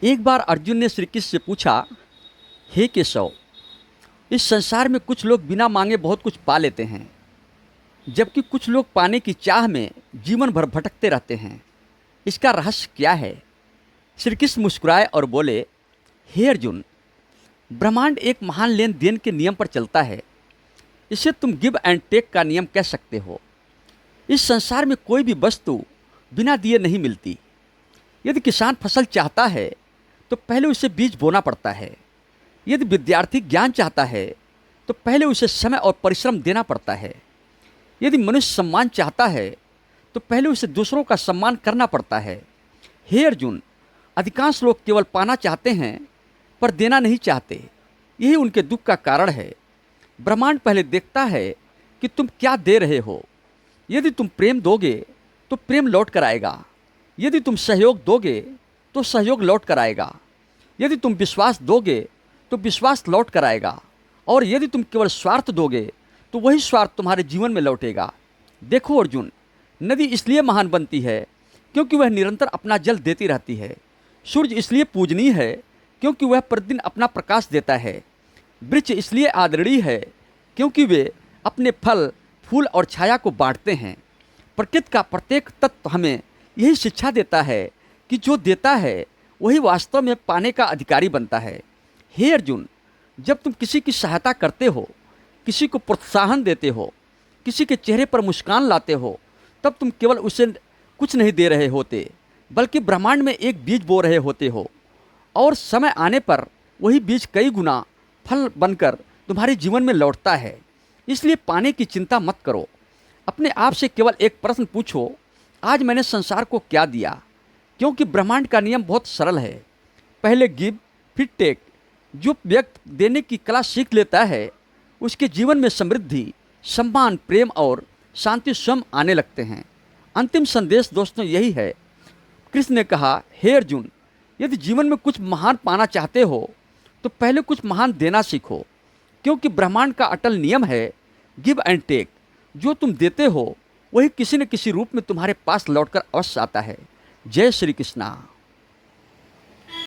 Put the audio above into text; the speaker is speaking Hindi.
एक बार अर्जुन ने श्री कृष्ण से पूछा, हे केशव, इस संसार में कुछ लोग बिना मांगे बहुत कुछ पा लेते हैं, जबकि कुछ लोग पाने की चाह में जीवन भर भटकते रहते हैं। इसका रहस्य क्या है? श्री कृष्ण मुस्कुराए और बोले, हे अर्जुन, ब्रह्मांड एक महान लेन देन के नियम पर चलता है। इसे तुम गिव एंड टेक का नियम कह सकते हो। इस संसार में कोई भी वस्तु बिना दिए नहीं मिलती। यदि किसान फसल चाहता है तो पहले उसे बीज बोना पड़ता है। यदि विद्यार्थी ज्ञान चाहता है तो पहले उसे समय और परिश्रम देना पड़ता है। यदि मनुष्य सम्मान चाहता है तो पहले उसे दूसरों का सम्मान करना पड़ता है। हे अर्जुन, अधिकांश लोग केवल पाना चाहते हैं पर देना नहीं चाहते। यही उनके दुख का कारण है। ब्रह्मांड पहले देखता है कि तुम क्या दे रहे हो। यदि तुम प्रेम दोगे तो प्रेम लौट कर आएगा। यदि तुम सहयोग दोगे तो सहयोग लौट कर आएगा। यदि तुम विश्वास दोगे तो विश्वास लौट कर आएगा। और यदि तुम केवल स्वार्थ दोगे तो वही स्वार्थ तुम्हारे जीवन में लौटेगा। देखो अर्जुन, नदी इसलिए महान बनती है क्योंकि वह निरंतर अपना जल देती रहती है। सूर्य इसलिए पूजनीय है क्योंकि वह प्रतिदिन अपना प्रकाश देता है। वृक्ष इसलिए आदरणीय है क्योंकि वे अपने फल, फूल और छाया को बांटते हैं। प्रकृति का प्रत्येक तत्व हमें यही शिक्षा देता है कि जो देता है वही वास्तव में पाने का अधिकारी बनता है। हे अर्जुन, जब तुम किसी की सहायता करते हो, किसी को प्रोत्साहन देते हो, किसी के चेहरे पर मुस्कान लाते हो, तब तुम केवल उसे कुछ नहीं दे रहे होते, बल्कि ब्रह्मांड में एक बीज बो रहे होते हो। और समय आने पर वही बीज कई गुना फल बनकर तुम्हारे जीवन में लौटता है। इसलिए पाने की चिंता मत करो। अपने आप से केवल एक प्रश्न पूछो, आज मैंने संसार को क्या दिया? क्योंकि ब्रह्मांड का नियम बहुत सरल है, पहले गिव फिर टेक। जो व्यक्ति देने की कला सीख लेता है उसके जीवन में समृद्धि, सम्मान, प्रेम और शांति स्वयं आने लगते हैं। अंतिम संदेश दोस्तों यही है। कृष्ण ने कहा, हे अर्जुन, यदि जीवन में कुछ महान पाना चाहते हो तो पहले कुछ महान देना सीखो। क्योंकि ब्रह्मांड का अटल नियम है गिव एंड टेक। जो तुम देते हो वही किसी न किसी रूप में तुम्हारे पास लौटकर अवश्य आता है। जय श्री कृष्णा।